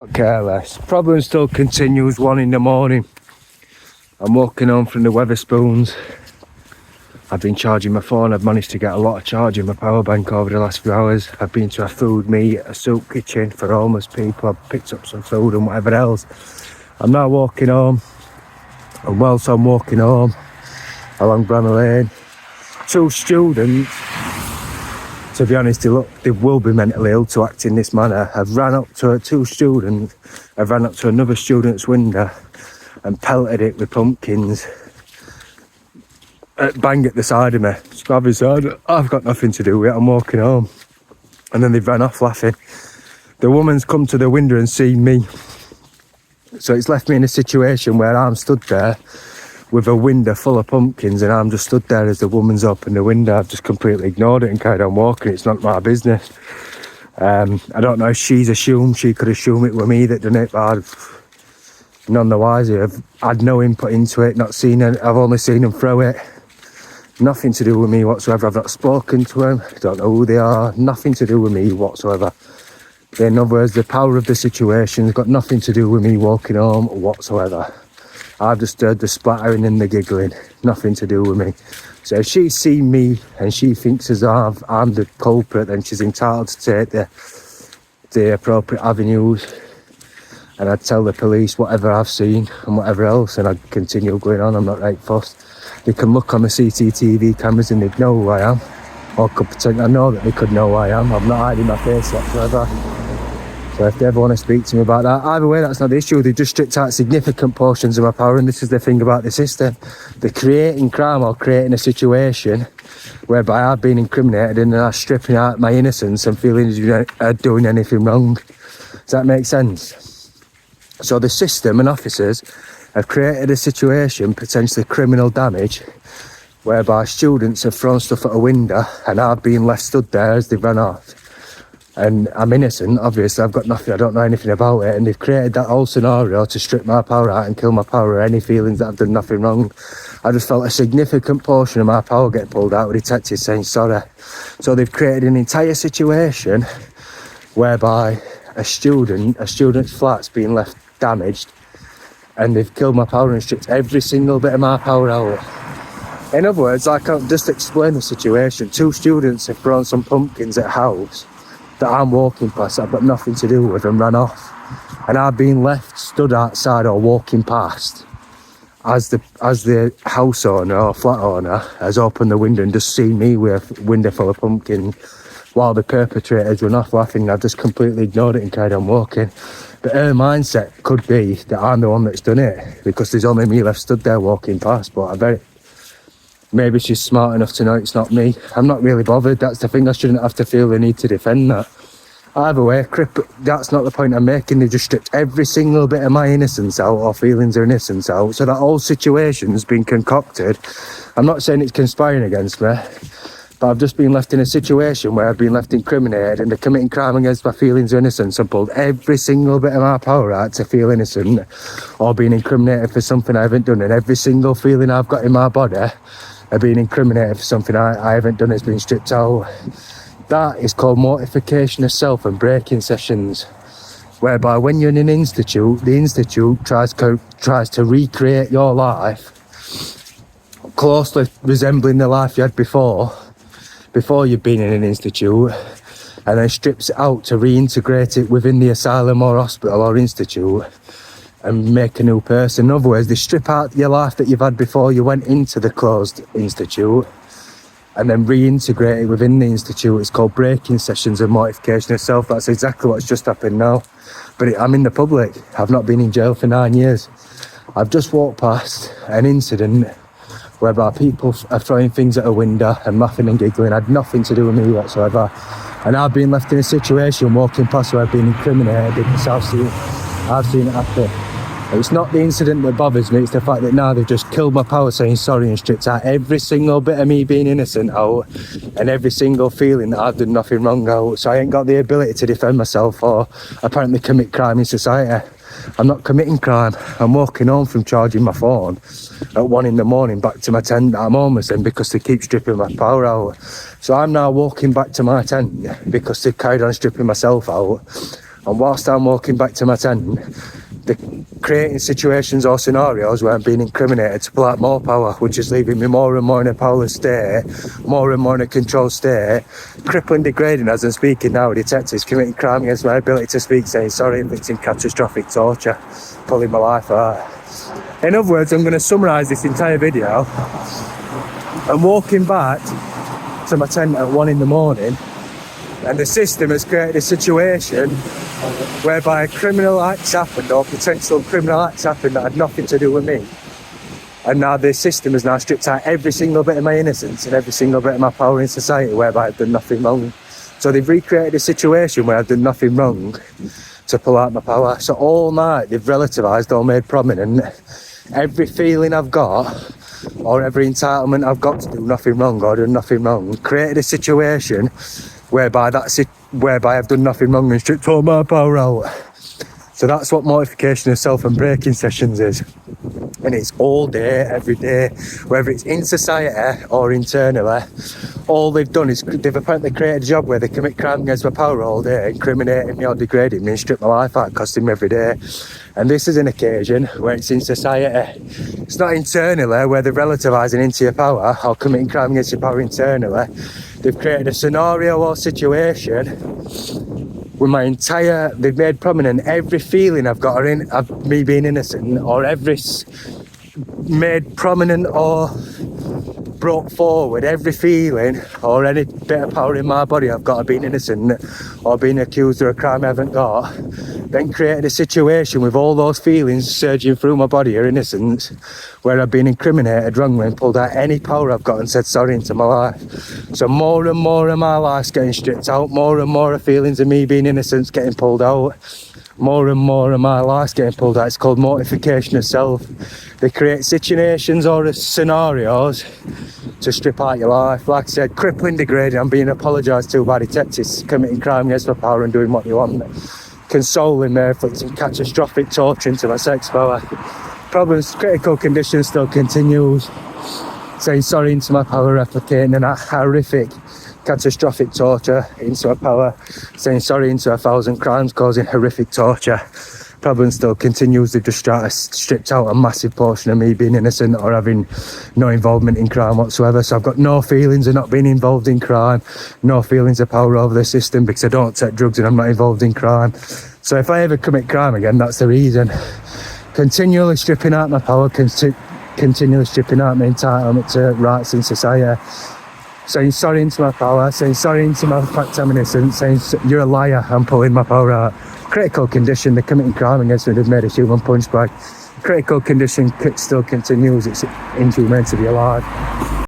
Careless. Problem still continues, 1 in the morning. I'm walking home from the Weatherspoons. I've been charging my phone. I've managed to get a lot of charge in my power bank over the last few hours. I've been to a food meet, a soup kitchen for homeless people. I've picked up some food and whatever else. I'm now walking home. And whilst I'm walking home along Bramall Lane, 2 students, to be honest, they will be mentally ill to act in this manner. I've ran up to 2 students. I've ran up to another student's window and pelted it with pumpkins. Bang at the side of me. So obviously, I've got nothing to do with it. I'm walking home. And then they've ran off laughing. The woman's come to the window and seen me. So it's left me in a situation where I'm stood there with a window full of pumpkins, and I'm just stood there as the woman's opened the window. I've just completely ignored it and carried on walking. It's not my business. I don't know if she's assumed, she could assume it were me that done it, but I've none the wiser. I've had no input into it, not seen it. I've only seen them throw it. Nothing to do with me whatsoever. I've not spoken to them. I don't know who they are. Nothing to do with me whatsoever. In other words, the power of the situation's got nothing to do with me walking home whatsoever. I've just heard the splattering and the giggling. Nothing to do with me. So if she's seen me and she thinks as I'm the culprit, then she's entitled to take the appropriate avenues. And I'd tell the police whatever I've seen and whatever else, and I'd continue going on. I'm not right fussed. They can look on the CCTV cameras and they'd know who I am. Or could pretend I know that they could know who I am. I'm not hiding my face whatsoever. So if they ever want to speak to me about that, either way, that's not the issue. They just stripped out significant portions of my power, and this is the thing about the system. They're creating crime or creating a situation whereby I've been incriminated and they're stripping out my innocence and feeling doing anything wrong. Does that make sense? So the system and officers have created a situation, potentially criminal damage, whereby students have thrown stuff at a window and I've been left stood there as they ran off. And I'm innocent, obviously, I've got nothing, I don't know anything about it, and they've created that whole scenario to strip my power out and kill my power or any feelings that I've done nothing wrong. I just felt a significant portion of my power get pulled out with detectives saying sorry. So they've created an entire situation whereby a student's flat's been left damaged, and they've killed my power and stripped every single bit of my power out. In other words, I can't just explain the situation. 2 students have thrown some pumpkins at a house that I'm walking past, I've got nothing to do with, and ran off. And I've been left stood outside or walking past as the house owner or flat owner has opened the window and just seen me with a window full of pumpkins while the perpetrators run off laughing. I've just completely ignored it and carried on walking. But her mindset could be that I'm the one that's done it because there's only me left stood there walking past. But maybe she's smart enough to know it's not me. I'm not really bothered. That's the thing. I shouldn't have to feel the need to defend that. Either way, that's not the point I'm making. They just stripped every single bit of my innocence out, or feelings of innocence out. So that whole situation's been concocted. I'm not saying it's conspiring against me, but I've just been left in a situation where I've been left incriminated and they're committing crime against my feelings of innocence and pulled every single bit of my power out to feel innocent or being incriminated for something I haven't done, and every single feeling I've got in my body of being incriminated for something I haven't done has been stripped out. That is called mortification of self and breaking sessions, whereby when you're in an institute, the institute tries to recreate your life closely resembling the life you had before you've been in an institute, and then strips it out to reintegrate it within the asylum or hospital or institute and make a new person. In other words, they strip out your life that you've had before you went into the closed institute and then reintegrate it within the institute. It's called breaking sessions and mortification of self. That's exactly what's just happened now. But I'm in the public. I've not been in jail for 9 years. I've just walked past an incident whereby people are throwing things at a window and laughing and giggling. Had nothing to do with me whatsoever. And I've been left in a situation walking past where I've been incriminated because I've seen it happen. It's not the incident that bothers me, it's the fact that now they've just killed my power saying sorry and stripped out every single bit of me being innocent out and every single feeling that I've done nothing wrong out. So I ain't got the ability to defend myself or apparently commit crime in society. I'm not committing crime. I'm walking home from charging my phone at 1 in the morning back to my tent that I'm homeless in because they keep stripping my power out. So I'm now walking back to my tent because they carried on stripping myself out. And whilst I'm walking back to my tent, they're creating situations or scenarios where I'm being incriminated to pull out more power, which is leaving me more and more in a powerless state, more and more in a controlled state, crippling, degrading as I'm speaking now. Detectives committing crime against my ability to speak, saying sorry, inflicting catastrophic torture, pulling my life out. In other words, I'm going to summarise this entire video. I'm walking back to my tent at 1 in the morning, and the system has created a situation whereby criminal acts happened, or potential criminal acts happened, that had nothing to do with me. And now the system has now stripped out every single bit of my innocence and every single bit of my power in society whereby I've done nothing wrong. So they've recreated a situation where I've done nothing wrong to pull out my power. So all night they've relativised or made prominent every feeling I've got, or every entitlement I've got to do nothing wrong or do nothing wrong. Created a situation whereby I've done nothing wrong and stripped all my power out. So that's what mortification of self and breaking sessions is. And it's all day, every day, whether it's in society or internally. All they've done is they've apparently created a job where they commit crime against my power all day, incriminating me or degrading me and strip my life out, costing me every day. And this is an occasion where it's in society. It's not internally, where they're relativising into your power or committing crime against your power internally. They've created a scenario or situation with they've made prominent every feeling I've got of me being innocent, or made prominent or brought forward every feeling or any bit of power in my body I've got of being innocent or being accused of a crime I haven't got. Then created a situation with all those feelings surging through my body of innocence where I've been incriminated wrongly and pulled out any power I've got and said sorry into my life. So more and more of my life's getting stripped out, more and more of feelings of me being innocent getting pulled out, more and more of my life's getting pulled out. It's called mortification of self. They create situations or scenarios to strip out your life. Like I said, crippling, degrading. I'm being apologised to by detectives committing crime against my power and doing what they want. Consoling me, inflicting catastrophic torture into my sex power. Problems, critical condition still continues. Saying sorry into my power, replicating and horrific catastrophic torture into my power. Saying sorry into 1,000 crimes causing horrific torture. Problem still continues. They've just stripped out a massive portion of me being innocent or having no involvement in crime whatsoever. So I've got no feelings of not being involved in crime, no feelings of power over the system because I don't take drugs and I'm not involved in crime. So if I ever commit crime again, that's the reason. Continually stripping out my power, continually stripping out my entitlement to rights in society. Saying sorry into my power, saying sorry into my fact I'm innocent, saying you're a liar, I'm pulling my power out. Critical condition, they're committing crime against me, they've made a human punch bag. Critical condition still continues, it's inhumane to be alive.